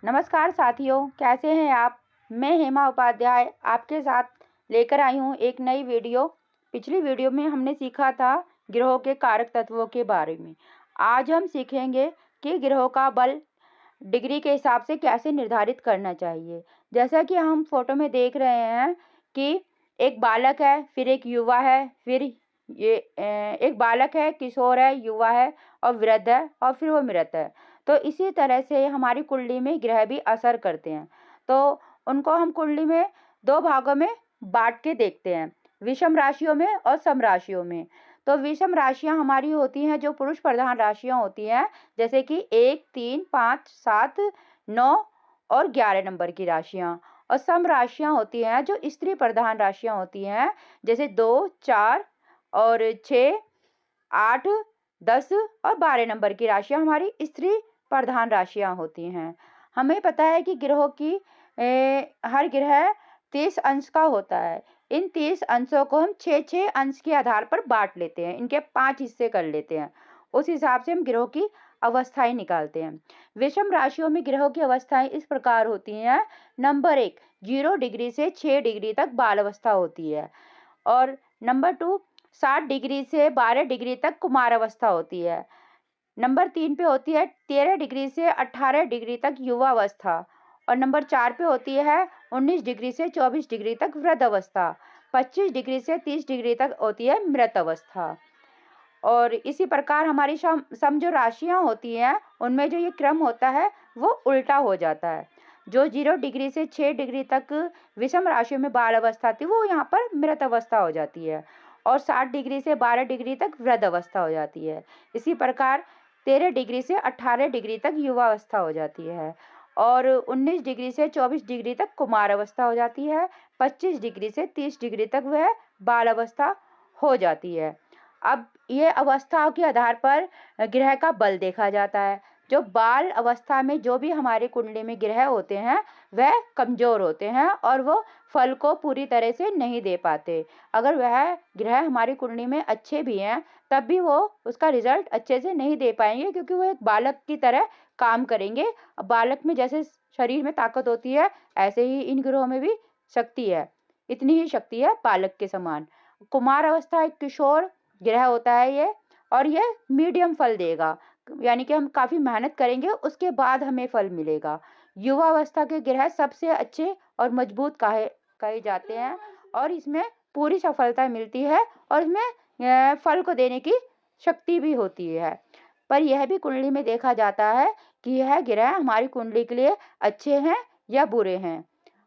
नमस्कार साथियों, कैसे हैं आप। मैं हेमा उपाध्याय आपके साथ लेकर आई हूं एक नई वीडियो। पिछली वीडियो में हमने सीखा था ग्रहों के कारक तत्वों के बारे में। आज हम सीखेंगे कि ग्रहों का बल डिग्री के हिसाब से कैसे निर्धारित करना चाहिए। जैसा कि हम फोटो में देख रहे हैं कि एक बालक है, फिर एक युवा है, फिर एक बालक है, किशोर है, युवा है और वृद्ध है और फिर वो मृत है। तो इसी तरह से हमारी कुंडली में ग्रह भी असर करते हैं। तो उनको हम कुंडली में दो भागों में बांट के देखते हैं, विषम राशियों में और सम राशियों में। तो विषम राशियां हमारी होती हैं जो पुरुष प्रधान राशियां होती हैं, जैसे कि 1, 3, 5, 7, 9 और 11 नंबर की राशियां। और सम राशियां होती हैं जो स्त्री प्रधान राशियां होती हैं, जैसे 2, 4 और 6, 8, 10 और 12 नंबर की राशियां हमारी स्त्री प्रधान राशियां होती हैं। हमें पता है कि ग्रहों की हर ग्रह 30 अंश का होता है। इन 30 अंशों को हम 6-6 अंश के आधार पर बांट लेते हैं, इनके 5 हिस्से कर लेते हैं। उस हिसाब से हम ग्रहों की अवस्थाएं निकालते हैं। विषम राशियों में ग्रहों की अवस्थाएं इस प्रकार होती हैं। नंबर 1, 0 डिग्री से 6 डिग्री तक बाल अवस्था होती है। और नंबर 2, 7 डिग्री से 12 डिग्री तक कुमार अवस्था होती है। नंबर 3 पे होती है 13 डिग्री से 18 डिग्री तक युवा अवस्था। और नंबर 4 पे होती है 19 डिग्री से 24 डिग्री तक वृद्ध अवस्था। 25 डिग्री से 30 डिग्री तक होती है मृत अवस्था। और इसी प्रकार हमारी सम जो राशियां होती हैं उनमें जो ये क्रम होता है वो उल्टा हो जाता है। जो 0 डिग्री से 6 डिग्री तक विषम राशियों में बाल अवस्था थी वो यहाँ पर मृत अवस्था हो जाती है। और 7 डिग्री से 12 डिग्री तक वृद्ध अवस्था हो जाती है। इसी प्रकार 13 डिग्री से 18 डिग्री तक युवा अवस्था हो जाती है। और 19 डिग्री से 24 डिग्री तक कुमार अवस्था हो जाती है। 25 डिग्री से 30 डिग्री तक वह बाल अवस्था हो जाती है। अब ये अवस्थाओं के आधार पर ग्रह का बल देखा जाता है। जो बाल अवस्था में जो भी हमारे कुंडली में ग्रह होते हैं वह कमजोर होते हैं और वो फल को पूरी तरह से नहीं दे पाते। अगर वह ग्रह हमारी कुंडली में अच्छे भी हैं तब भी वो उसका रिजल्ट अच्छे से नहीं दे पाएंगे, क्योंकि वो एक बालक की तरह काम करेंगे। अब बालक में जैसे शरीर में ताकत होती है ऐसे ही इन ग्रहों में भी शक्ति है, इतनी ही शक्ति है बालक के समान। कुमार अवस्था एक किशोर ग्रह होता है ये, और ये मीडियम फल देगा, यानी कि हम काफ़ी मेहनत करेंगे उसके बाद हमें फल मिलेगा। युवा अवस्था के ग्रह सबसे अच्छे और मजबूत कहे कहे जाते हैं और इसमें पूरी सफलता मिलती है और इसमें फल को देने की शक्ति भी होती है। पर यह भी कुंडली में देखा जाता है कि यह ग्रह हमारी कुंडली के लिए अच्छे हैं या बुरे हैं।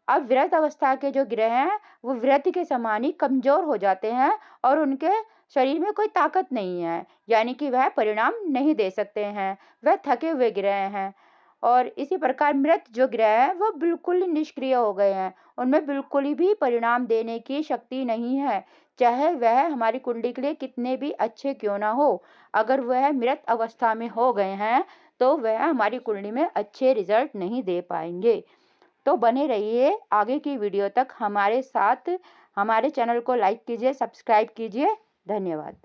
अब वृद्ध अवस्था के जो ग्रह हैं वो वृद्ध के समान ही कमजोर हो जाते हैं और उनके शरीर में कोई ताकत नहीं है, यानी कि वह परिणाम नहीं दे सकते हैं, वह थके हुए ग्रह हैं। और इसी प्रकार मृत जो ग्रह है वो बिल्कुल ही निष्क्रिय हो गए हैं, उनमें बिल्कुल ही भी परिणाम देने की शक्ति नहीं है, चाहे वह हमारी कुंडली के लिए कितने भी अच्छे क्यों ना हो। अगर वह मृत अवस्था में हो गए हैं तो वह हमारी कुंडली में अच्छे रिजल्ट नहीं दे पाएंगे। तो बने रहिए आगे की वीडियो तक हमारे साथ। हमारे चैनल को लाइक कीजिए, सब्सक्राइब कीजिए। धन्यवाद।